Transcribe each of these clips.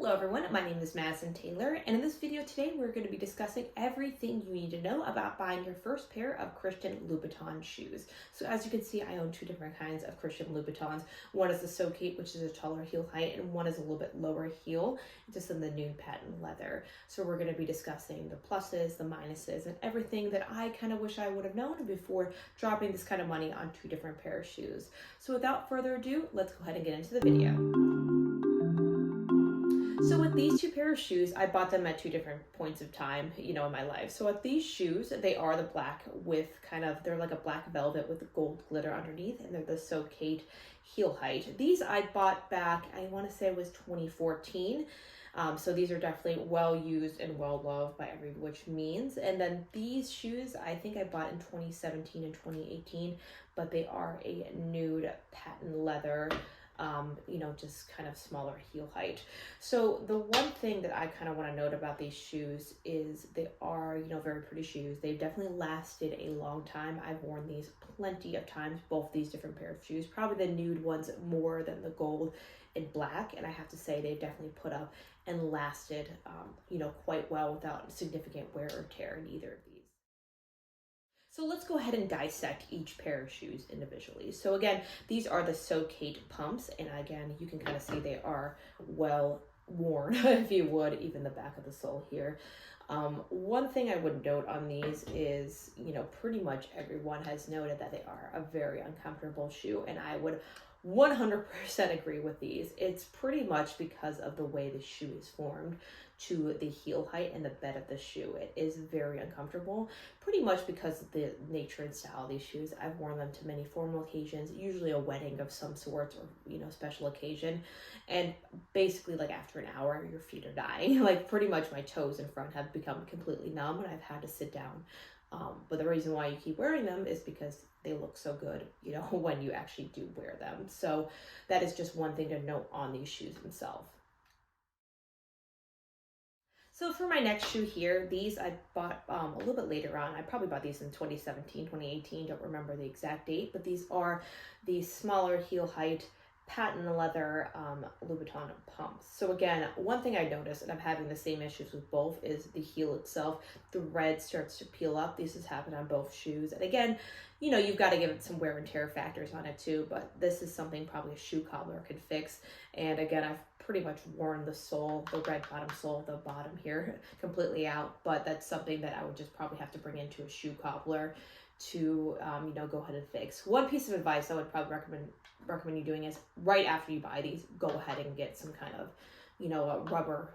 Hello everyone, my name is Madison Taylor, and in this video today we're going to be discussing everything you need to know about buying your first pair of Christian Louboutin shoes. So as you can see, I own two different kinds of Christian Louboutins. One is the Socate, which is a taller heel height, and one is a little bit lower heel, just in the nude patent leather. So we're going to be discussing the pluses, the minuses, and everything that I kind of wish I would have known before dropping this kind of money on two different pair of shoes. So without further ado, let's go ahead and get into the video. So with these two pair of shoes, I bought them at two different points of time, in my life. So with these shoes, they are the black with they're like a black velvet with gold glitter underneath, and they're the Socate heel height. These I bought back, I want to say it was 2014. So these are definitely well used and well loved by every which means. And then these shoes, I think I bought in 2017 and 2018, but they are a nude patent leather, just kind of smaller heel height. So the one thing that I kind of want to note about these shoes is they are, very pretty shoes. They've definitely lasted a long time. I've worn these plenty of times, both these different pair of shoes, probably the nude ones more than the gold and black. And I have to say they've definitely put up and lasted, quite well without significant wear or tear in either of these. So let's go ahead and dissect each pair of shoes individually. So again, these are the Socate pumps, and again, you can kind of see they are well worn, if you would, even the back of the sole here. One thing I would note on these is, pretty much everyone has noted that they are a very uncomfortable shoe, and I would 100% agree with these. It's pretty much because of the way the shoe is formed to the heel height and the bed of the shoe. It is very uncomfortable, pretty much because of the nature and style of these shoes. I've worn them to many formal occasions, usually a wedding of some sort or, special occasion. And basically after an hour, your feet are dying. Pretty much my toes in front have become completely numb and I've had to sit down. But the reason why you keep wearing them is because they look so good, when you actually do wear them. So that is just one thing to note on these shoes themselves. So for my next shoe here, these I bought a little bit later on. I probably bought these in 2017, 2018, don't remember the exact date, but these are the smaller heel height patent leather Louboutin pumps. So again, one thing I noticed, and I'm having the same issues with both, is the heel itself. The red starts to peel up. This has happened on both shoes. And again, you've got to give it some wear and tear factors on it too, but this is something probably a shoe cobbler could fix. And again, I've pretty much worn the sole, the red bottom sole, the bottom here completely out, but that's something that I would just probably have to bring into a shoe cobbler to, go ahead and fix. One piece of advice I would probably recommend you doing is right after you buy these, go ahead and get some kind of, a rubber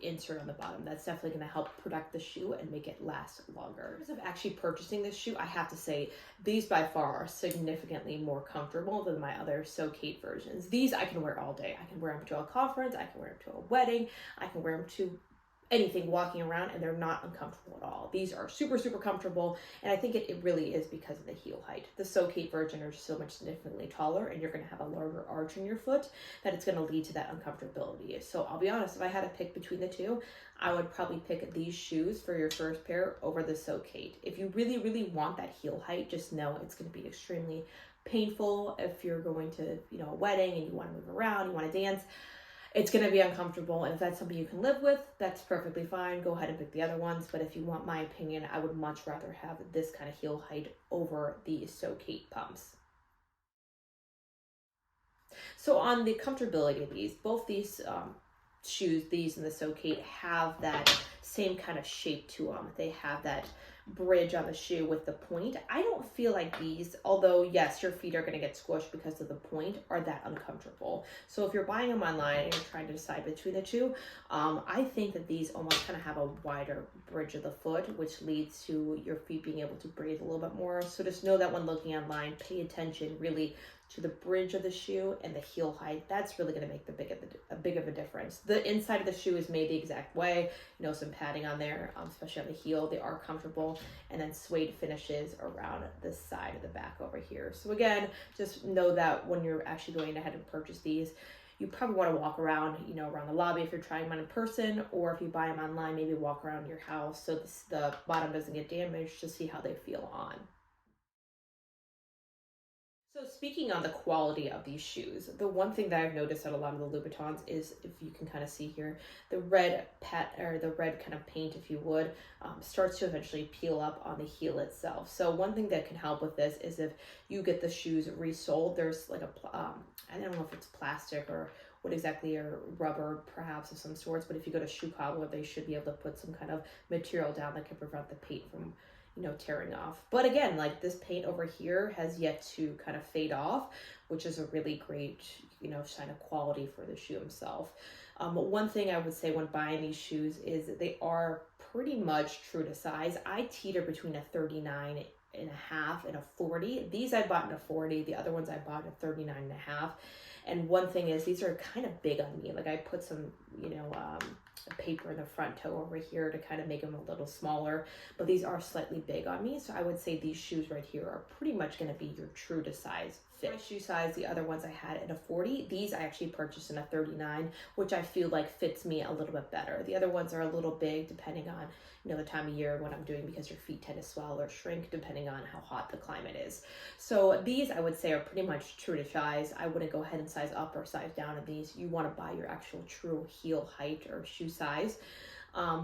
insert on the bottom. That's definitely going to help protect the shoe and make it last longer. In terms of actually purchasing this shoe, I have to say these by far are significantly more comfortable than my other Socate versions. These I can wear all day. I can wear them to a conference, I can wear them to a wedding, I can wear them to anything walking around, and they're not uncomfortable at all. These are super, super comfortable, and I think it really is because of the heel height. The Socate version are so much significantly taller, and you're going to have a larger arch in your foot that it's going to lead to that uncomfortability. So I'll be honest, if I had to pick between the two, I would probably pick these shoes for your first pair over the Socate. If you really, really want that heel height, just know it's going to be extremely painful if you're going to, a wedding and you want to move around, you want to dance. It's going to be uncomfortable, and if that's something you can live with, that's perfectly fine. Go ahead and pick the other ones, but if you want my opinion, I would much rather have this kind of heel height over the Socate pumps. So on the comfortability of these, both these shoes, these and the Socate, have that same kind of shape to them. They have that bridge on the shoe with the point. I don't feel like these, although yes, your feet are going to get squished because of the point, are that uncomfortable. So if you're buying them online and you're trying to decide between the two, I think that these almost kind of have a wider bridge of the foot, which leads to your feet being able to breathe a little bit more. So just know that when looking online, pay attention really to the bridge of the shoe and the heel height. That's really going to make a big of a difference. The inside of the shoe is made the exact way, some padding on there, especially on the heel. They are comfortable, and then suede finishes around the side of the back over here. So again, just know that when you're actually going ahead and purchase these, you probably want to walk around, around the lobby if you're trying them in person, or if you buy them online, maybe walk around your house so the bottom doesn't get damaged to see how they feel on. So speaking on the quality of these shoes, the one thing that I've noticed at a lot of the Louboutins is, if you can kind of see here, the red or the red kind of paint, if you would, starts to eventually peel up on the heel itself. So one thing that can help with this is if you get the shoes resoled, there's like I don't know if it's plastic or what exactly, or rubber perhaps of some sorts, but if you go to shoe cobbler, they should be able to put some kind of material down that can prevent the paint from tearing off. But again, like this paint over here has yet to kind of fade off, which is a really great, sign of quality for the shoe himself. One thing I would say when buying these shoes is that they are pretty much true to size. I teeter between a 39 and a half and a 40. These I bought in a 40. The other ones I bought in a 39 and a half. And one thing is, these are kind of big on me. Like I put some, paper in the front toe over here to kind of make them a little smaller, but these are slightly big on me. So I would say these shoes right here are pretty much going to be your true to size fit. My shoe size, the other ones I had in a 40, these I actually purchased in a 39, which I feel like fits me a little bit better. The other ones are a little big depending on, the time of year and what I'm doing, because your feet tend to swell or shrink depending on how hot the climate is. So these I would say are pretty much true to size. I wouldn't go ahead and size up or size down in these. You want to buy your actual true heel height or shoe size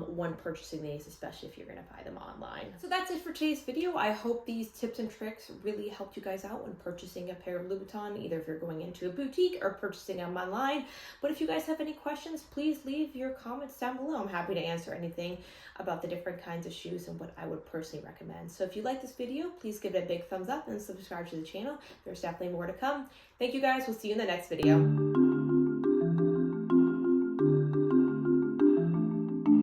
when purchasing these, especially if you're going to buy them online. So that's it for today's video. I hope these tips and tricks really helped you guys out when purchasing a pair of Louboutin, either if you're going into a boutique or purchasing them online. But if you guys have any questions, please leave your comments down below. I'm happy to answer anything about the different kinds of shoes and what I would personally recommend. So if you like this video, please give it a big thumbs up and subscribe to the channel. There's definitely more to come. Thank you guys. We'll see you in the next video.